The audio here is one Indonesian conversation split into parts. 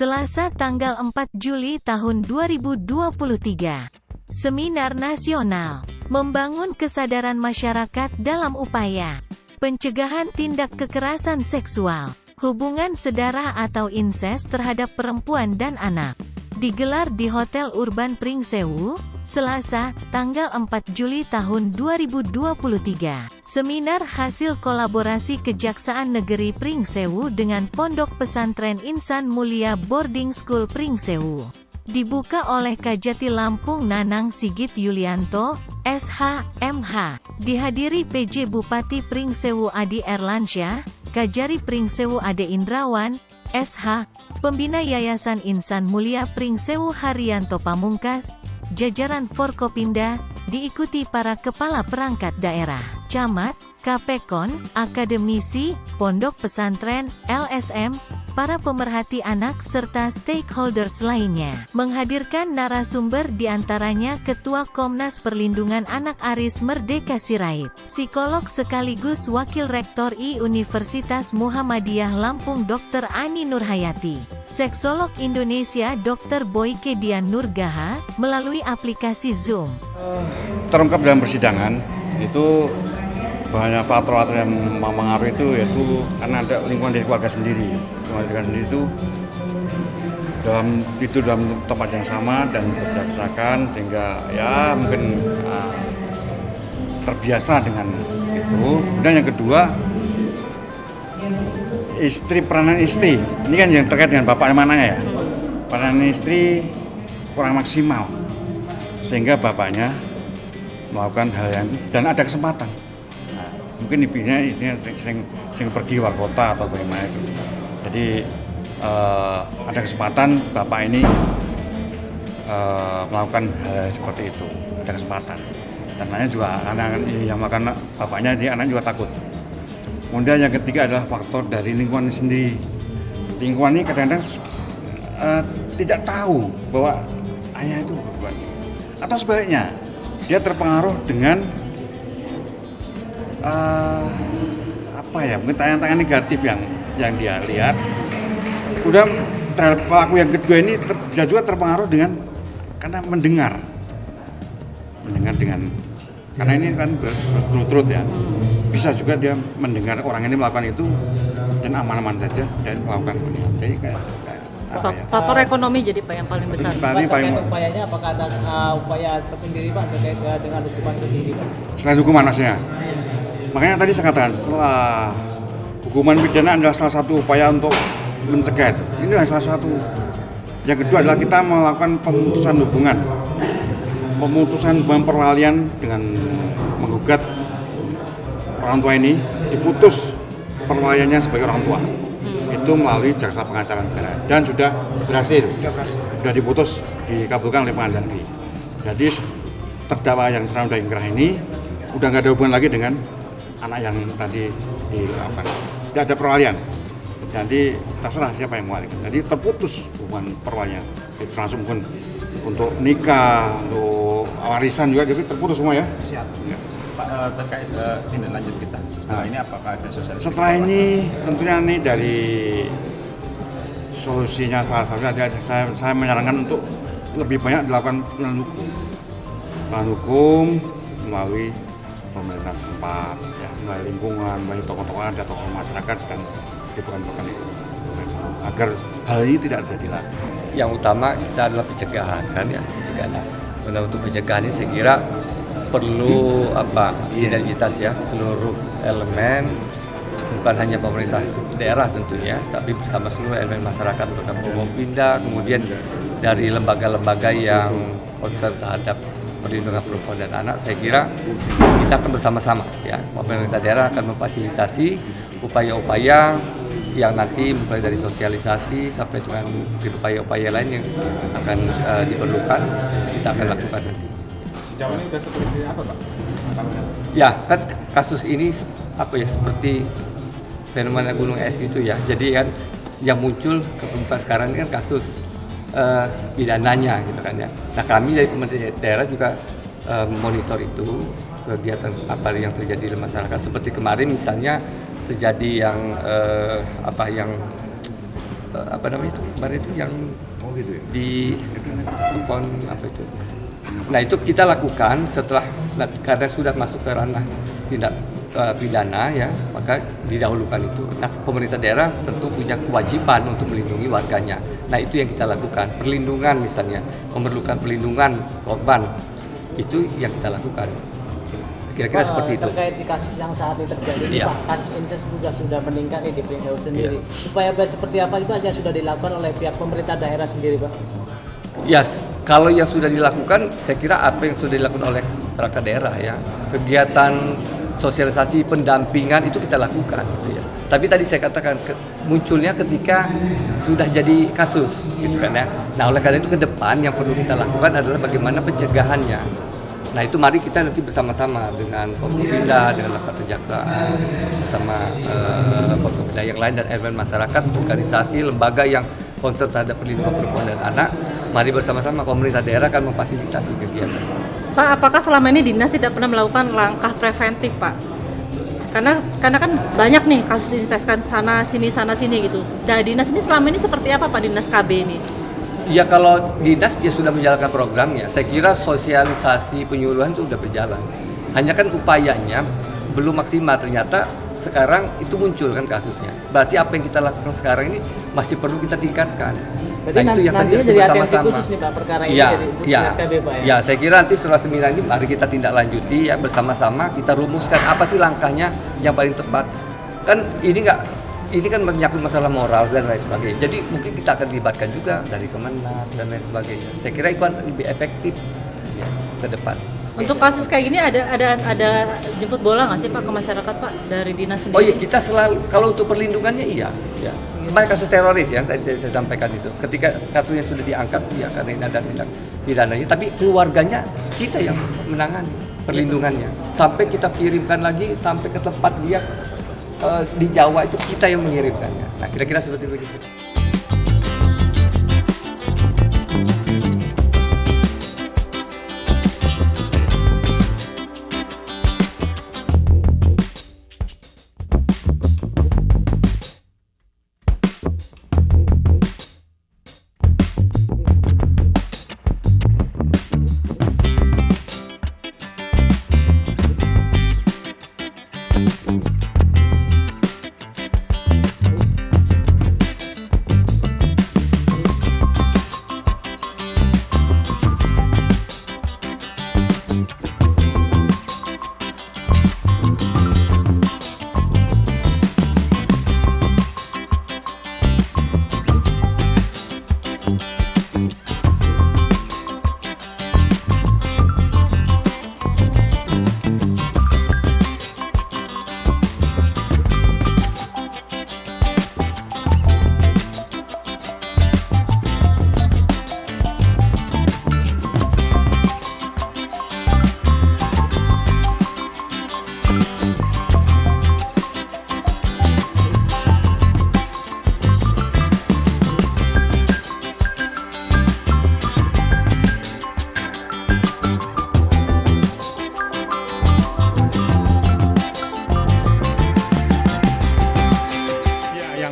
Selasa tanggal 4 Juli tahun 2023. Seminar Nasional Membangun Kesadaran Masyarakat dalam Upaya Pencegahan Tindak Kekerasan Seksual, Hubungan Sedara atau Insest terhadap Perempuan dan Anak, digelar di Hotel Urban Pringsewu, Selasa, tanggal 4 Juli tahun 2023. Seminar hasil kolaborasi Kejaksaan Negeri Pringsewu dengan Pondok Pesantren Insan Mulia Boarding School Pringsewu. Dibuka oleh Kajati Lampung Nanang Sigit Yulianto, SH, MH. Dihadiri PJ Bupati Pringsewu Adi Erlansyah, Kajari Pringsewu Ade Indrawan, SH, Pembina Yayasan Insan Mulia Pringsewu Haryanto Pamungkas, jajaran Forkopimda, diikuti para kepala perangkat daerah, camat, KPKON, akademisi, pondok pesantren, LSM, para pemerhati anak serta stakeholders lainnya. Menghadirkan narasumber diantaranya Ketua Komnas Perlindungan Anak Aris Merdeka Sirait, psikolog sekaligus Wakil Rektor Universitas Muhammadiyah Lampung Dr. Ani Nurhayati, seksolog Indonesia Dr. Boyke Dian Nurgaha, melalui aplikasi Zoom. Terungkap dalam persidangan, itu banyak faktor yang mempengaruhi itu, yaitu karena ada lingkungan dari keluarga sendiri. Keluarga sendiri itu tidur dalam tempat yang sama dan berdesak-desakan, sehingga ya mungkin terbiasa dengan itu. Dan yang kedua, peranan istri. Ini kan yang terkait dengan bapaknya mana ya. Peranan istri kurang maksimal, sehingga bapaknya melakukan hal yang dan ada kesempatan. Mungkin istrinya sering pergi luar kota atau bagaimana itu. Jadi ada kesempatan bapak ini melakukan hal seperti itu. Ada kesempatan. Dan anaknya juga, anak yang melakukan bapaknya, jadi anaknya juga takut. Kemudian yang ketiga adalah faktor dari lingkungan sendiri. Lingkungan ini kadang-kadang tidak tahu bahwa ayah itu berbuat. Atau sebaliknya, dia terpengaruh dengan mungkin tangan-tangan negatif yang dia lihat. Kemudian pelaku yang kedua ini bisa juga terpengaruh karena mendengar dengan karena ini kan berturut-turut ya. Bisa juga dia mendengar orang ini melakukan itu dan aman-aman saja dan melakukan ini. Jadi faktor ekonomi jadi Pak yang paling besar. Upayanya apakah ada upaya tersendiri Pak terkait dengan hukuman sendiri Pak? Selain hukuman maksudnya. Makanya tadi saya katakan, setelah hukuman pidana adalah salah satu upaya untuk mencegah itu. Ini adalah salah satu. Yang kedua adalah kita melakukan pemutusan hubungan perwalian dengan menggugat orang tua ini, diputus perwaliannya sebagai orang tua. Itu melalui Jaksa Pengacara Negara dan sudah berhasil. Sudah diputus, dikabulkan oleh Pengadilan Negeri. Jadi terdakwa yang sekarang sudah ingkrah ini udah nggak ada hubungan lagi dengan anak yang tadi dilakukan. Tidak ada perwalian. Jadi terserah siapa yang mewalikan. Jadi terputus hubungan perwalian. Termasuk mungkin untuk nikah, untuk warisan juga, jadi terputus semua ya. Siap. Ya. Pak, terkait tindak lanjut kita. Setelah ini apakah ada sosialisasi? Setelah ini tentunya ini dari solusinya salah satunya saya menyarankan untuk lebih banyak dilakukan penegakan hukum melalui pemerintah setempat, ya, melalui lingkungan, melalui tokoh-tokoh ada, tokoh masyarakat dan dibukan itu, agar hal ini tidak terjadi lagi. Yang utama kita adalah pencegahan kan ya, pencegahan. Nah, untuk pencegahan ini saya kira perlu sinergitas ya, seluruh elemen, bukan hanya pemerintah daerah tentunya, tapi bersama seluruh elemen masyarakat, terutama Forkopimda, kemudian dari lembaga-lembaga yang concern terhadap perlindungan perempuan dan anak. Saya kira kita akan bersama-sama ya, pemerintah daerah akan memfasilitasi upaya-upaya yang nanti mulai dari sosialisasi sampai dengan upaya-upaya lain yang akan diperlukan, kita akan lakukan nanti. Sejauh ini sudah seperti apa Pak? Ya kan kasus ini seperti fenomena gunung es gitu ya. Jadi kan yang muncul ke permukaan sekarang ini kan kasus pidananya gitu kan ya. Nah kami dari pemerintah daerah juga monitor itu kegiatan apa yang terjadi di masyarakat. Seperti kemarin misalnya terjadi yang apa namanya itu kemarin itu yang gitu ya. di telepon apa itu. Nah itu kita lakukan setelah karena sudah masuk ke ranah tindak pidana ya, maka didahulukan itu. Nah pemerintah daerah tentu punya kewajiban untuk melindungi warganya. Nah itu yang kita lakukan, perlindungan misalnya, memerlukan perlindungan korban, itu yang kita lakukan. Kira-kira seperti itu. Terkait di kasus yang saat ini terjadi, Iya. Pak, kasus incest sudah meningkat di Prinsewu sendiri. Upaya seperti apa Pak yang sudah dilakukan oleh pihak pemerintah daerah sendiri, Pak? Ya, kalau yang sudah dilakukan, saya kira apa yang sudah dilakukan oleh perangkat daerah ya, kegiatan sosialisasi pendampingan itu kita lakukan. Gitu ya. Tapi tadi saya katakan munculnya ketika sudah jadi kasus, gitu kan ya. Nah, oleh karena itu ke depan yang perlu kita lakukan adalah bagaimana pencegahannya. Nah, itu mari kita nanti bersama-sama dengan Forkopimda, dengan Lekat Kejaksaan, bersama Forkopimda yang lain dan elemen masyarakat, organisasi, lembaga yang concern terhadap perlindungan perempuan dan anak. Mari bersama-sama pemerintah daerah akan memfasilitasi kegiatan. Pak, apakah selama ini dinas tidak pernah melakukan langkah preventif, Pak? Karena kan banyak nih kasus incest kan sana sini gitu. Nah, dinas ini selama ini seperti apa Pak, dinas KB ini? Ya kalau dinas ya sudah menjalankan programnya. Saya kira sosialisasi penyuluhan itu sudah berjalan. Hanya kan upayanya belum maksimal. Ternyata sekarang itu muncul kan kasusnya. Berarti apa yang kita lakukan sekarang ini masih perlu kita tingkatkan. Berarti Nah itu yang tadi nantinya jadi atensi bersama-sama. khusus nih Pak perkara ini Ya, dari ya, dinas KB, Pak, ya. Saya kira nanti setelah seminar ini mari kita tindak lanjuti ya bersama-sama kita rumuskan apa sih langkahnya yang paling tepat. Kan ini kan menyangkut masalah moral dan lain sebagainya. Jadi mungkin kita akan libatkan juga dari Kemenak dan lain sebagainya. Saya kira itu akan lebih efektif ya, ke depan. Untuk kasus kayak gini ada jemput bola nggak sih Pak ke masyarakat Pak dari dinas sendiri? Oh iya, kita selalu kalau untuk perlindungannya iya. Kemarin kasus teroris yang tadi saya sampaikan itu. Ketika kasusnya sudah diangkat ya karena ini ada tindak pidananya, tapi keluarganya kita yang menangani perlindungannya. Sampai kita kirimkan lagi sampai ke tempat dia di Jawa itu kita yang mengirimkannya. Nah, kira-kira seperti begitu.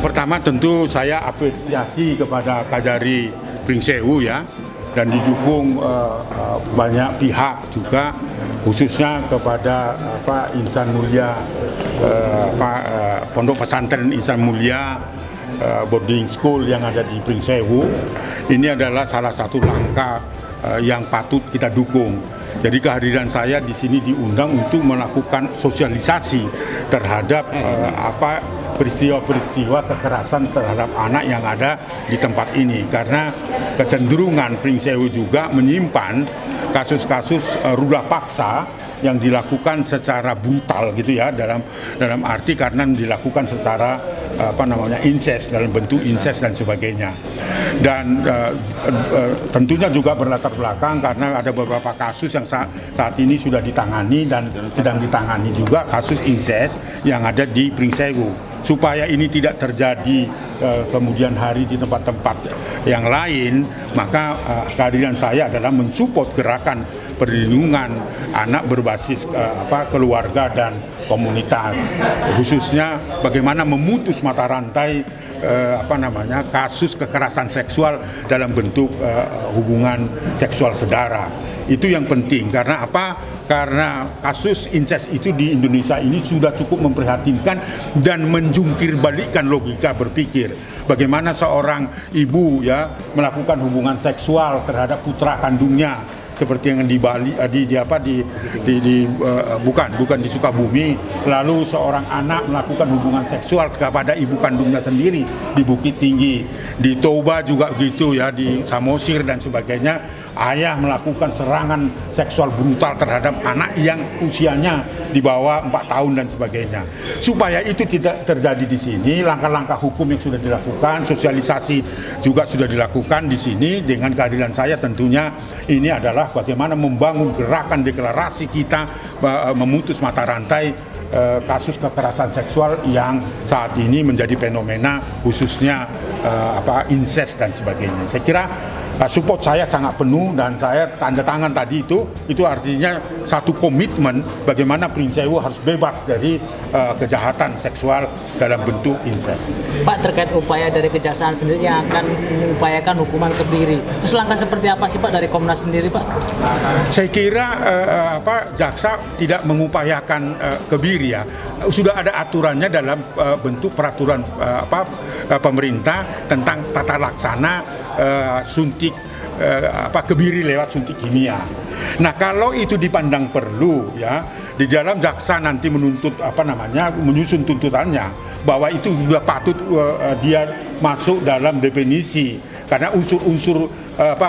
Pertama tentu saya apresiasi kepada Kajari Prinsewu ya, dan didukung banyak pihak juga, khususnya kepada Insan Mulia, Pondok Pesantren Insan Mulia boarding school yang ada di Prinsewu. Ini adalah salah satu langkah yang patut kita dukung. Jadi kehadiran saya di sini diundang untuk melakukan sosialisasi terhadap peristiwa-peristiwa kekerasan terhadap anak yang ada di tempat ini, karena kecenderungan Prinsewu juga menyimpan kasus-kasus ruda paksa yang dilakukan secara brutal gitu ya, dalam arti karena dilakukan secara incest, dalam bentuk incest dan sebagainya. Dan tentunya juga berlatar belakang karena ada beberapa kasus yang saat ini sudah ditangani dan sedang ditangani juga, kasus incest yang ada di Prinsewu. Supaya ini tidak terjadi kemudian hari di tempat-tempat yang lain, maka kehadiran saya adalah mensupport gerakan perlindungan anak berbasis keluarga dan komunitas, khususnya bagaimana memutus mata rantai kasus kekerasan seksual dalam bentuk hubungan seksual sedara. Itu yang penting, karena apa? Karena kasus incest itu di Indonesia ini sudah cukup memprihatinkan dan menjungkir balikkan logika berpikir. Bagaimana seorang ibu ya melakukan hubungan seksual terhadap putra kandungnya, seperti yang di Bali, bukan di Sukabumi, lalu seorang anak melakukan hubungan seksual kepada ibu kandungnya sendiri di Bukit Tinggi, di Toba juga gitu ya, di Samosir dan sebagainya. Ayah melakukan serangan seksual brutal terhadap anak yang usianya di bawah 4 tahun dan sebagainya. Supaya itu tidak terjadi di sini, langkah-langkah hukum yang sudah dilakukan, sosialisasi juga sudah dilakukan di sini. Dengan kehadiran saya tentunya ini adalah bagaimana membangun gerakan deklarasi kita memutus mata rantai kasus kekerasan seksual yang saat ini menjadi fenomena, khususnya incest dan sebagainya. Saya kira support saya sangat penuh, dan saya tanda tangan tadi itu artinya satu komitmen bagaimana Prinsewu harus bebas dari kejahatan seksual dalam bentuk incest. Pak, terkait upaya dari Kejaksaan sendiri yang akan mengupayakan hukuman kebiri, terus langkah seperti apa sih Pak dari Komnas sendiri Pak? Saya kira jaksa tidak mengupayakan kebiri ya. Sudah ada aturannya dalam bentuk peraturan pemerintah tentang tata laksana suntik kebiri lewat suntik kimia. Nah, kalau itu dipandang perlu ya, di dalam jaksa nanti menuntut menyusun tuntutannya bahwa itu sudah patut dia masuk dalam definisi, karena unsur-unsur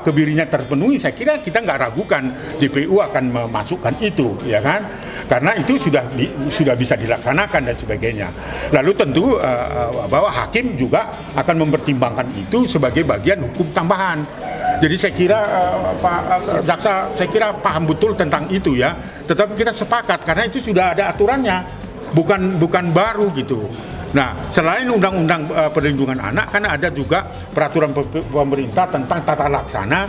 kebirinya terpenuhi. Saya kira kita nggak ragukan JPU akan memasukkan itu, ya kan? Karena itu sudah bisa dilaksanakan dan sebagainya. Lalu tentu bahwa hakim juga akan mempertimbangkan itu sebagai bagian hukum tambahan. Jadi saya kira jaksa saya kira paham betul tentang itu ya. Tetapi kita sepakat karena itu sudah ada aturannya, bukan baru gitu. Nah, selain Undang-Undang Perlindungan Anak, kan ada juga peraturan pemerintah tentang tata laksana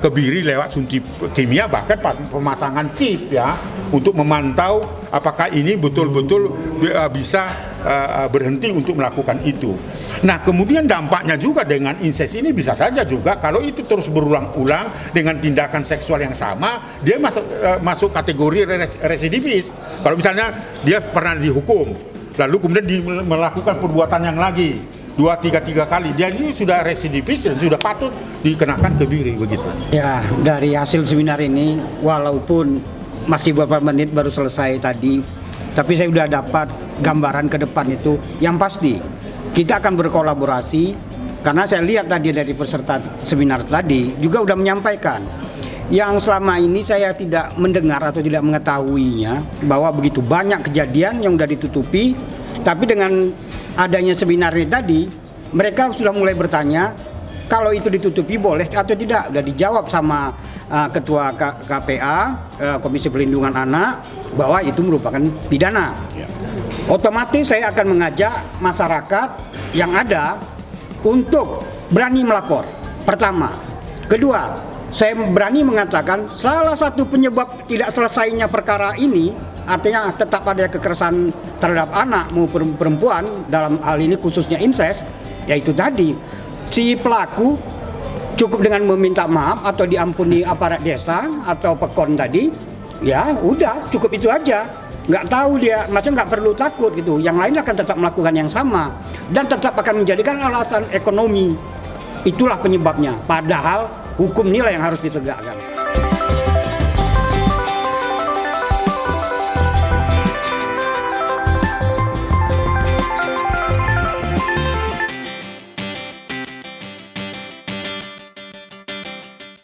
kebiri lewat suntik kimia, bahkan pemasangan chip ya, untuk memantau apakah ini betul-betul bisa berhenti untuk melakukan itu. Nah, kemudian dampaknya juga dengan incest ini bisa saja juga kalau itu terus berulang-ulang dengan tindakan seksual yang sama, dia masuk kategori residivis. Kalau misalnya dia pernah dihukum, lalu kemudian melakukan perbuatan yang lagi 2-3 kali, dia ini sudah residivis dan sudah patut dikenakan kebiri begitu. Ya, dari hasil seminar ini walaupun masih beberapa menit baru selesai tadi, tapi saya sudah dapat gambaran ke depan itu. Yang pasti kita akan berkolaborasi, karena saya lihat tadi dari peserta seminar tadi juga sudah menyampaikan yang selama ini saya tidak mendengar atau tidak mengetahuinya, bahwa begitu banyak kejadian yang sudah ditutupi. Tapi dengan adanya seminar ini tadi, mereka sudah mulai bertanya kalau itu ditutupi boleh atau tidak. Sudah dijawab sama Ketua KPA, Komisi Perlindungan Anak, bahwa itu merupakan pidana. Otomatis saya akan mengajak masyarakat yang ada untuk berani melapor. Pertama. Kedua, saya berani mengatakan salah satu penyebab tidak selesainya perkara ini, artinya tetap ada kekerasan terhadap anak maupun perempuan, dalam hal ini khususnya incest, yaitu tadi si pelaku cukup dengan meminta maaf atau diampuni aparat desa atau pekon tadi, ya udah cukup itu aja. Nggak tahu dia, maksudnya nggak perlu takut gitu. Yang lain akan tetap melakukan yang sama dan tetap akan menjadikan alasan ekonomi. Itulah penyebabnya. Padahal hukum nilai yang harus ditegakkan.